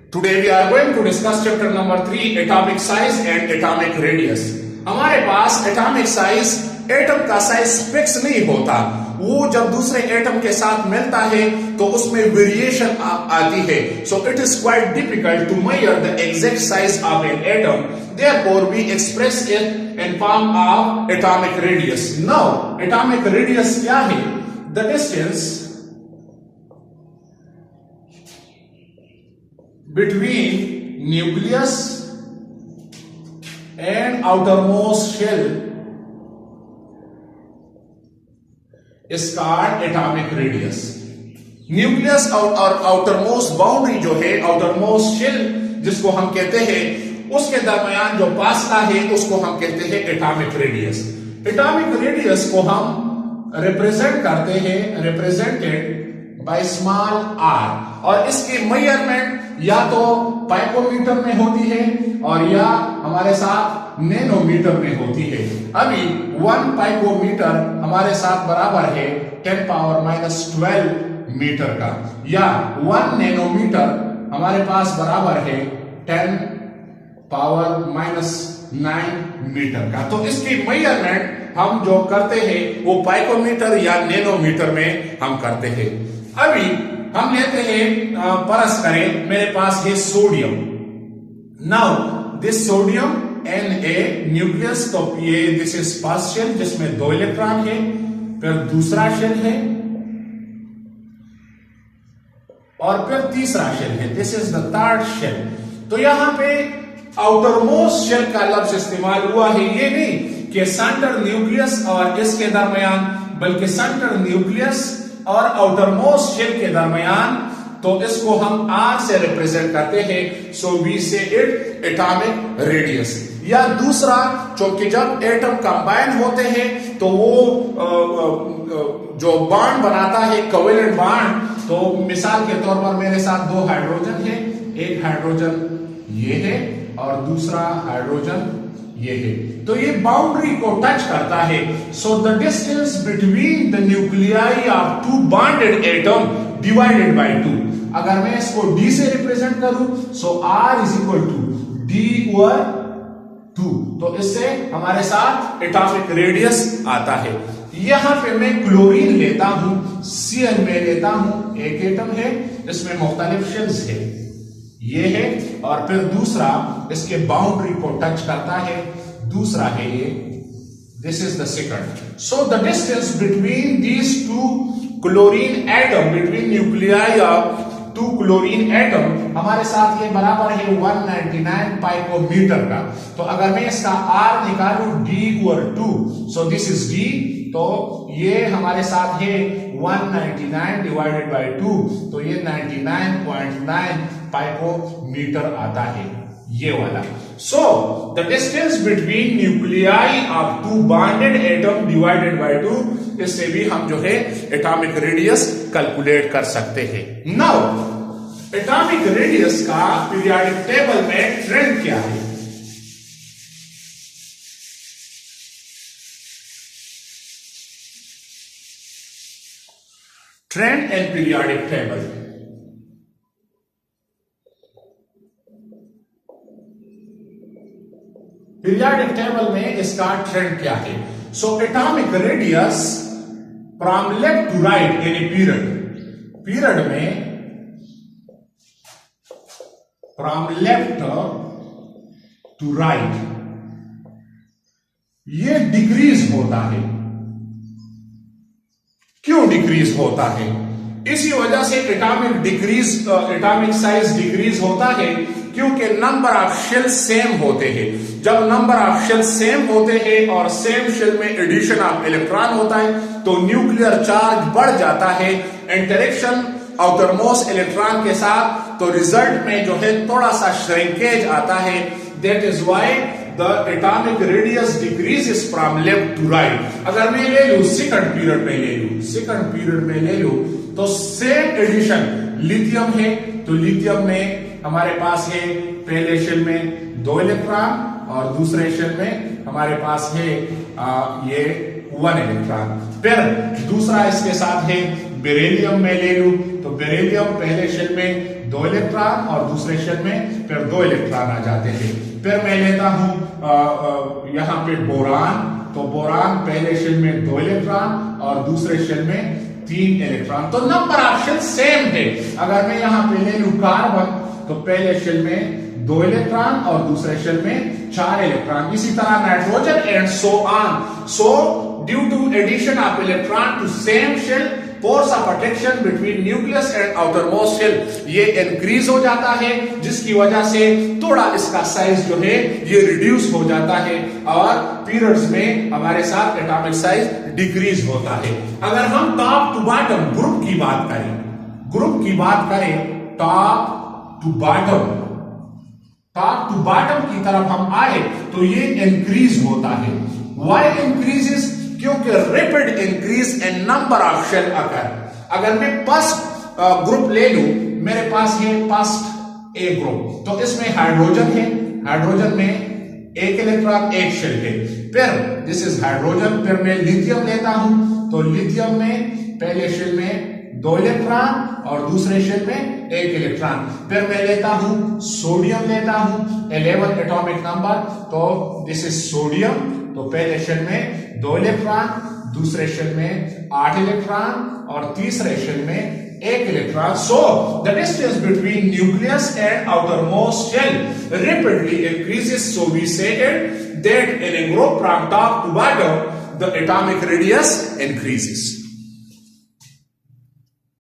Today we are going to discuss chapter number 3, atomic size and atomic radius. हमारे पास atomic size, atom का size fix नहीं होता, वो जब दूसरे एटम के साथ मिलता है तो उसमें वेरिएशन आती है. So it is quite difficult to measure the exact size of an atom. Therefore we express it in form of atomic radius. Now atomic radius क्या है? The distance between nucleus and outermost shell is called atomic radius. Nucleus और outermost boundary जो है, outermost shell जिसको हम कहते हैं, उसके दरमियान जो फासला है उसको हम कहते हैं एटॉमिक रेडियस. एटॉमिक रेडियस को हम रिप्रेजेंट करते हैं, रिप्रेजेंटेड बाय स्मॉल आर, और इसकी मेजरमेंट या तो पाइकोमीटर में होती है और या हमारे साथ नैनोमीटर में होती है. अभी 1 पाइकोमीटर हमारे साथ बराबर है 10⁻⁻12 मीटर का, या 1 नैनोमीटर हमारे पास बराबर है 10⁻⁹ मीटर का. तो इसकी मेजरमेंट हम जो करते हैं वो पाइकोमीटर या नैनोमीटर में हम करते हैं. अभी हम लेते हैं, परस करें, मेरे पास है sodium. Now this sodium Na nucleus, तो ये दिस इज फर्स्ट शेल जिसमें 2 इलेक्ट्रॉन है, फिर दूसरा शेल है और फिर तीसरा शेल है, this is the third shell. तो यहां पे आउटरमोस्ट शेल का लफ्ज इस्तेमाल हुआ है. ये नहीं कि सेंटर न्यूक्लियस और इसके दरमियान, बल्कि सेंटर न्यूक्लियस और आउटरमोस्ट शेल के दरमियान, तो इसको हम आर से रिप्रेजेंट करते हैं. सो वी से इट एटॉमिक रेडियस. या दूसरा, क्योंकि जब एटम कंबाइन होते हैं तो वो जो बॉन्ड बनाता है, कोवेलेंट बॉन्ड, तो मिसाल के तौर पर मेरे साथ 2 हाइड्रोजन है, एक हाइड्रोजन ये है और दूसरा हाइड्रोजन ये है, तो ये बाउंड्री को टच करता है. So the distance between the nuclei of 2 bonded atom divided by 2. अगर मैं इसको d से रिप्रेजेंट करूं, so r is equal to d/2. तो इससे हमारे साथ एटॉमिक रेडियस आता है. यहां पे मैं क्लोरीन लेता हूं, Cl में लेता हूं, एक एटम है, इसमें मुख्तलिफ शेल्स है, ये है, और फिर दूसरा इसके बाउंड्री को टच करता है, दूसरा है ये, this is the second. So the distance between these 2 chlorine atom, between nuclei of 2 chlorine atom, हमारे साथ ये बराबर है 199 पाइकोमीटर का. तो अगर मैं इसका R निकालूं d/2, so this is d, तो ये हमारे साथ है 199 डिवाइडेड बाय 2, तो ये 99.9 पाइकोमीटर आता है, ये वाला. सो the distance between nuclei of 2 bonded atom divided by 2, इससे भी हम जो है एटॉमिक रेडियस कैलकुलेट कर सकते हैं. नाउ एटॉमिक रेडियस का पीरियोडिक टेबल में ट्रेंड क्या है? Trend and periodic table. Periodic table में इसका ट्रेंड क्या है? So atomic radius from left to right in a period में फ्रॉम लेफ्ट टू राइट ये डिक्रीज होता है. क्यों डिक्रीज होता है? इसी वजह से एटॉमिक साइज डिक्रीज होता है, क्योंकि नंबर ऑफ शेल सेम होते हैं. जब नंबर ऑफ शेल सेम होते हैं और सेम शेल में एडिशन ऑफ इलेक्ट्रॉन होता है तो न्यूक्लियर चार्ज बढ़ जाता है, इंटरेक्शन आउटरमोस्ट इलेक्ट्रॉन के साथ, तो रिजल्ट में जो है थोड़ा सा श्रिंकेज आता है. That is why the atomic radius decreases from left to right. अगर मैं ले लूं सेकंड पीरियड में ले लूं, तो सेम एडिशन, लिथियम है, तो लिथियम में हमारे पास है पहले शेल में 2 इलेक्ट्रॉन और दूसरे शेल में हमारे पास है ये 1 इलेक्ट्रॉन. फिर दूसरा इसके साथ है बेरिलियम में ले लूं, तो बेरिलियम पहले शेल में 2 इलेक्ट्रॉन और दूसरे शेल में फिर 2 इलेक्ट्रॉन आ जाते हैं। फिर मैं लेता हूं यहां पे बोरान, तो बोरान पहले शेल में 2 इलेक्ट्रॉन और दूसरे शेल में 3 इलेक्ट्रॉन। तो नंबर ऑफ शेल सेम है। अगर मैं यहां पे ले लूं कार्बन, तो पहले शेल में 2 इलेक्ट्रॉन और दूसरे शेल में 4 इलेक्ट्रॉन। इसी तरह nitrogen and so on. So due to addition of electron to same shell, force of attraction between nucleus and outermost shell ये इंक्रीज हो जाता है, जिसकी वजह से थोड़ा इसका साइज जो है ये रिड्यूस हो जाता है और पीरियड्स में हमारे साथ एटॉमिक साइज डिक्रीज होता है। अगर हम टॉप टू बॉटम ग्रुप की बात करें, टॉप टू बॉटम की तरफ हम आए तो ये इंक्रीज होता है। Why increases? क्योंकि rapid increase in number of shell occur. अगर मैं फर्स्ट ग्रुप ले लूं, मेरे पास है फर्स्ट ए ग्रुप, तो इसमें हाइड्रोजन है, हाइड्रोजन में 1 इलेक्ट्रॉन 1 शेल है। फिर दिस इज हाइड्रोजन। फिर मैं लिथियम लेता हूं, तो लिथियम में पहले शेल में 2 इलेक्ट्रॉन और दूसरे शेल में 1 इलेक्ट्रॉन। फिर मैं लेता हूं सोडियम, लेता हूं 11 एटॉमिक नंबर, तो दिस इज सोडियम। तो पहले शेल में 2 इलेक्ट्रॉन, दूसरे शेल में 8 इलेक्ट्रॉन और तीसरे शेल में 1 electron. So the distance between nucleus and outermost shell rapidly increases. So we say it that in a group from top to bottom the atomic radius increases.